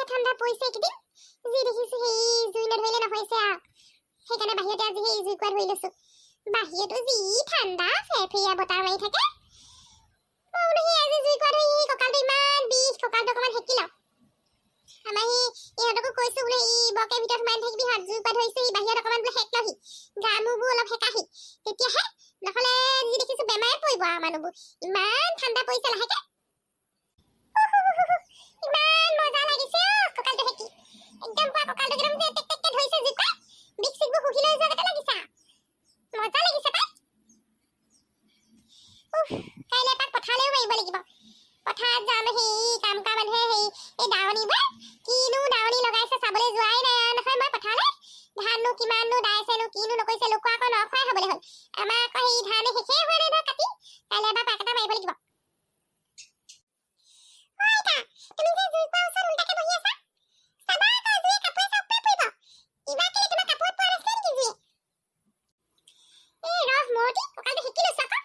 ঠাণ্ডা পৰিছে কিদিন যি দেখিছো সেই জুই নধৰিলে নহৈছে আৰু সেইকাৰণে বাহিৰতে আজি সেই জুই কোৱা ধৰি লৈছো বাহিৰতো যি ঠাণ্ডা ফেৰফেৰীয়া বতাহ মাৰি থাকে মই বোলো সেই আজি জুই কোৱা ধৰি সেই কঁকালটো ইমান বিষ কঁকালটো অকণমান সেকি লওঁ আমাৰ সেই ইহঁতকো কৈছো বোলে এই বকে ভিতৰত সোমাই থাকিবি হাত জুই কোৱা ধৰিছে এই বাহিৰত অকণমান বোলে সেক লহি গা মূৰবোৰ অলপ সেকাহি তেতিয়াহে নহ'লে যি দেখিছো বেমাৰে পৰিব আৰু মানুহবোৰ ইমান ঠাণ্ডা পৰিছে লাহেকে ইমান মজা লাগিছে কঁকালটো সেকি একদম পুৰা কঁকালটো একদম যে টেক টেককে ধৰিছে জুই কোৱা বিষ চিকবোৰ শুহি লৈ যোৱা গতে লাগিছে মজা লাগিছে পাই কাইলৈ এপাক পথাৰলৈও মাৰিব লাগিব পথাৰত যাম সেই কাম কৰা মানুহে সেই এই দাৱনীবোৰ কিনো দাৱনী লগাইছে চাবলৈ যোৱাই নাই নহয় মই পথাৰলৈ ধাননো কিমাননো দাইছেনো কিনো নকৰিছে লোক আকৌ নখোৱাই হ'বলৈ হ'ল আমাৰ আকৌ সেই ধানে শেষেই হোৱা নাই নহয় কাটি কাইলৈ এবাৰ পাক এটা মাৰিব লাগিব তুমি যে জুই কোৱা ওচৰত উল্টাকে বহি আছা চাবা আকৌ জুইয়ে কাপোৰে চাপোৰে পৰিব ইবাৰ কেলে তোমাৰ কাপোৰত পৰা নাছিলে নেকি জুইয়ে এই ৰহ মৰটি কঁকালটো সেকি লৈছো আকৌ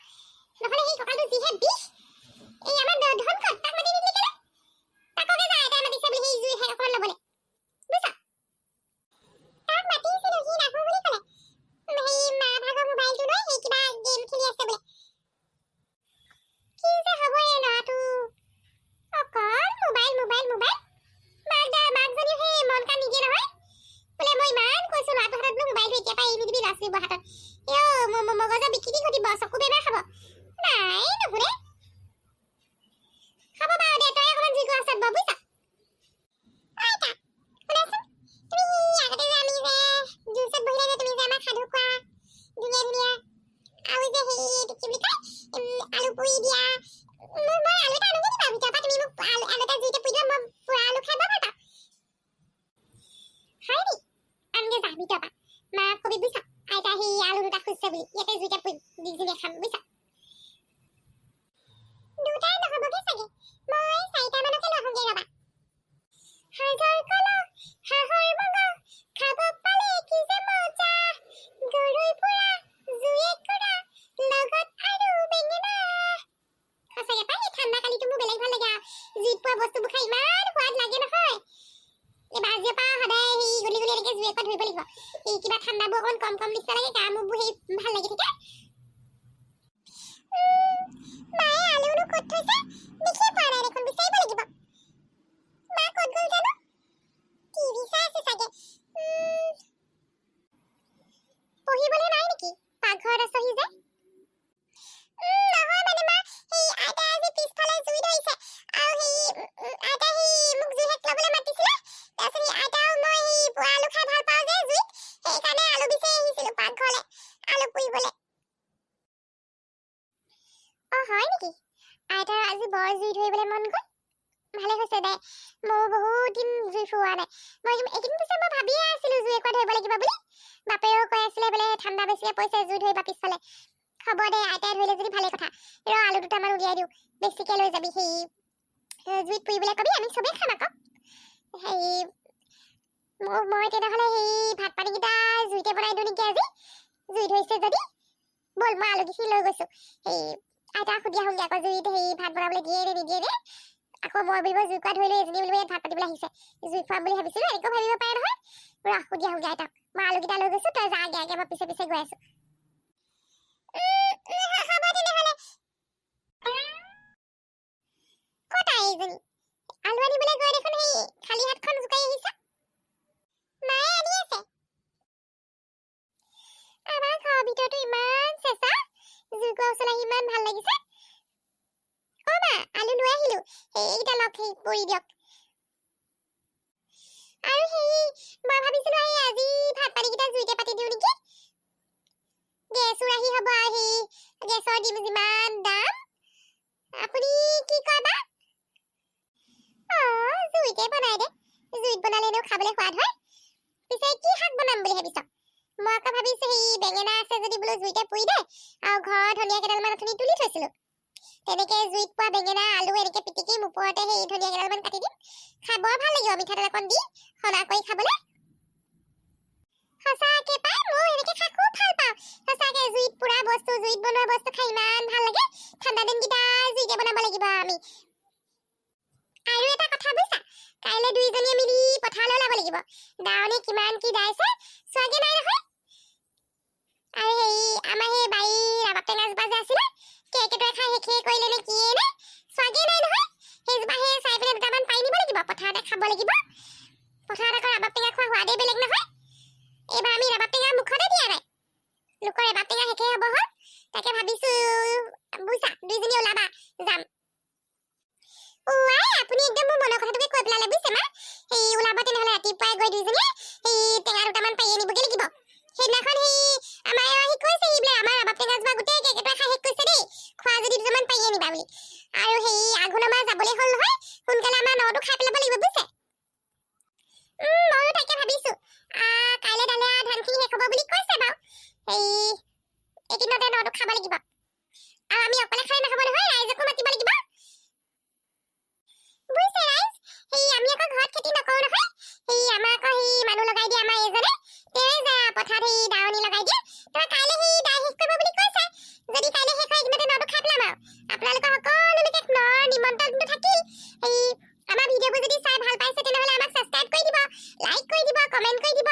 নহ'লে সেই কঁকালটো যিহে বিষ এই আমাৰ ধন ক'ত তাক মাতি নিদিলি কেলে তাককে যায় তাই মাতিছে বুলি সেই জুই অকণমান ল'বলৈ বুজিছা তাক মাতিছিলো সি নাহো বুলি ক'লে সেই মা ভাগৰ মোবাইলটো লৈ সেই কিবা গেম খেলি আছে বোলে কি যে হ'ব এই ল'ৰাটো অকল মোবাইল মাকজনীও সেই মন কাণ নিদিয়ে নহয় বোলে মই ইমান কৈছো ল'ৰাটোৰ হাতত বোলো মোবাইলটো এতিয়া পৰা এৰি নিদিবি ল'ৰা ছোৱালীবোৰ হাতত মগজৰ বিকৃতি ঘটিব চকু বেমাৰ খাব নাই নুশুনে খাব বাৰু দে তই অকণমান জুই কোৱা ওচৰত বৰ বুজিছা আইতা শুনাচোন তুমি আগতে যে আমি যে জুই ওচৰত বহিলে যে তুমি যে আমাক সাধু কোৱা ধুনীয়া ধুনীয়া আৰু যে সেই কি বুলি কয় আলু পুৰি দিয়া মই আলু এটা আনোগে দিবা ভিতৰৰ পৰা তুমি মোক আলু এটা জুইতে পুৰি দিবা মই পুৰা আলু খাই বৰ ভাল পাওঁ হয় নি আনগে যা ভিতৰৰ পৰা মাক কবি বুজিছা আইতা সেই আলু দুটা খুজিছে বুলি ইয়াতে জুইতে পুৰি দুইজনীয়ে খাম বুজিছা দুটাই নহ'বগে চাগে মই 4টা মানকে লওঁগে ৰ'বা হাজৰ কল হাঁহৰ মঙহ খাব পালে কি যে মজা গৰৈ পুৰা জুই একুৰা লগত আৰু বেঙেনা সঁচাকে পাই ঠাণ্ডা কালিটো মোৰ বেলেগ ভাল লাগে জুইত পোৱা বস্তুবোৰ খাই ইমান সোৱাদ লাগে নহয় এবাৰ যে পা সদায় সেই গলি গলি এনেকে জুই একুৰা ধৰিব লাগিব এই কিবা ঠাণ্ডাবোৰ অকণ কম কম নিচিনা লাগে গা মূৰবোৰ সেই ভাল লাগি থাকে মায়ে আলুনো ক'ত থৈছে দেখিয়ে পোৱা নাই দেখোন বিচাৰিব লাগিব মা ক'ত গ'ল জানো টিভি চাই আছে চাগে পঢ়িবলৈ নাই নেকি পাকঘৰত আছহি যে নহয় মানে মা সেই আইতা আজি পিছফালে জুই ধৰিছে আৰু সেই আইতা সেই মোক জুই শেক ল'বলৈ মাতিছিলে তাৰপিছত সেই আইতা আৰু মই সেই পুৰা আলু খাই ভাল পাওঁ যে জুইত সেইকাৰণে আলু বিচাৰি আহিছিলোঁ পাকঘৰলৈ আলু পুৰিবলৈ হয় নেকি আইতাৰ আজি বৰ জুই ধৰিবলৈ মন গ'ল ভালে হৈছে দে ময়ো বহুত দিন জুই ফুৰোৱা নাই মই এদিন পিছত মই ভাবিয়ে আছিলোঁ জুই একুৰা ধৰিব লাগিব বুলি বাপেও কৈ আছিলে বোলে ঠাণ্ডা বেছিকে পৰিছে জুই ধৰিবা পিছফালে হ'ব দে আইতাই ধৰিলে যদি ভালে কথা আলু দুটামান উলিয়াই দিওঁ বেছিকে লৈ যাবি সেই জুইত পুৰিবলৈ কবি আমি চবেই খাম আকৌ সেই মই তেনেহ'লে সেই ভাত পানীকেইটা জুইতে বনাই দিওঁ নেকি আজি জুই ধৰিছে যদি ব'ল মই আলুকেইখিনি লৈ গৈছোঁ সেই আইতাক সুধি আহোঁগৈ আকৌ জুইত সেই ভাত বনাবলৈ দিয়ে নে নিদিয়ে নে আকৌ মই বুলিব জুই কোৱা ধৰিলোঁ এজনী বুলিব ইয়াত ভাত পাতিবলৈ আহিছে জুই খোৱাম বুলি ভাবিছিলোঁ এনেকৈ ভাবিব পাৰে নহয় ৰহ সুধি আহোঁগৈ আইতাক মই আলুকেইটা লৈ গৈছোঁ তই যা আগে মই পিছে পিছে গৈ আছোঁ হ'ব তেনেহ'লে ক'ত এইজনী আলু আনিবলৈ গৈ দেখোন সেই খালী হাতখন জোকাৰি আহিছে মায়ে আনি আছে আমাৰ ঘৰৰ ভিতৰতো ইমান চেঁচা জুই কোৱা ওচৰত আহি ইমান ভাল লাগিছে অ' মা আলু লৈ আহিলোঁ এইকেইটা লগ সেই পুৰি দিয়ক আৰু সেই মই ভাবিছিলোঁ এই আজি ভাত পানীকেইটা জুইতে পাতি দিওঁ নেকি গেছো আহি হ'ব আৰু সেই গেছৰ দিম যিমান দাম আপুনি কি কয় বা জুইতে বনাই দে জুইত বনালেনো খাবলৈ সোৱাদ হয় পিছে কি শাক বনাম বুলি ভাবিছ মই আকৌ ভাবিছোঁ সেই বেঙেনা আছে যদি বোলো জুইতে পুৰি দে আৰু ঘৰৰ ধনিয়া কেইডালমান অথনি তুলি থৈছিলোঁ তেনেকে জুইত পোৱা বেঙেনা আলু এনেকে পিটিকি ওপৰতে সেই ধনিয়া কেইডালমান কাটি দিম খাই বৰ ভাল লাগিব মিঠাতেল অকণ দি সনা কৰি খাবলৈ সঁচাকে পাই মই এনেকে খাই খুব ভাল পাওঁ সঁচাকে জুইত পুৰা বস্তু জুইত বনোৱা বস্তু খাই ইমান ভাল লাগে ঠাণ্ডা দিনকেইটা জুইতে বনাব লাগিব আমি আৰু এটা কথা বুজিছা কাইলৈ দুইজনীয়ে মিলি পথাৰলৈ ওলাব লাগিব দাৱনী কিমান কি দাইছে চোৱাগে নাই নহয় আৰু আমাৰ সেই বাৰীৰ ৰবাব টেঙা জোপা যে আছিলে কেকেটোৱে খাই শেষে কৰিলে নে কিয়ে নে চোৱাগে নাই নহয় সেইজোপা সেই চাই পিনে দুটামান পাৰি নিব লাগিব পথাৰতে খাব লাগিব পথাৰত আকৌ ৰবাব টেঙা খোৱা সোৱাদেই বেলেগ নহয় এইবাৰ আমি ৰবাব টেঙা মুখতে দিয়া নাই লোকৰ ৰবাব টেঙা শেষে হ'ব হ'ল তাকে ভাবিছো বুইছা দুইজনী ওলাবা যাম ওৱাই আপুনি একদম মোৰ মনৰ কথাটোকে কৈ পেলালে বুইছে মা সেই ওলাব তেনেহ'লে ৰাতিপুৱাই গৈ দুইজনীয়ে সেই টেঙা দুটামান পাৰি আনিবগে লাগিব সেইদিনাখন আমাৰ আহি কৈছে বোলে আমাৰ ৰবাব টেঙা জোপা গোটেই কেকেটোৱে খাই শেষ কৰিছে দেই খোৱা যদি দুটামান পাৰি আনিবা বুলি আৰু সেই আঘোণৰ মাহ যাবলৈ হ'ল নহয় সোনকালে আমাৰ নটো খাই পেলাব লাগিব বুইছে ময়ো তাকে ভাবিছো কাইলৈ দালে ধানখিনি শেষ হ'ব বুলি কৈছে বাৰু সেই এদিনতে নটো খাব লাগিব আৰু আমি অকলে খাই নাখাব নহয় ৰাইজকো মাতিব লাগিব বুইছে ৰাইজ সেই আমি আকৌ ঘৰত খেতি নকৰো নহয় সেই আমাৰ আকৌ সেই মানুহ লগাই দিয়ে আমাৰ এজনে তেৱে যায় পথাৰত সেই দাৱনী লগাই দিয়ে তই কাইলৈ সেই দাই শেষ কৰিব বুলি কৈছে যদি কাইলৈ শেষ হয় এদিনতে নটো খাই পেলাম আৰু আপোনালোকৰ সকলোলৈকে নৰ নিমন্ত্ৰণটো থাকিল সেই আমাৰ ভিডিঅ'বোৰ যদি চাই ভাল পাইছে তেনেহ'লে আমাক ছাবস্ক্ৰাইব কৰি দিব লাইক কৰি দিব কমেণ্ট কৰি দিব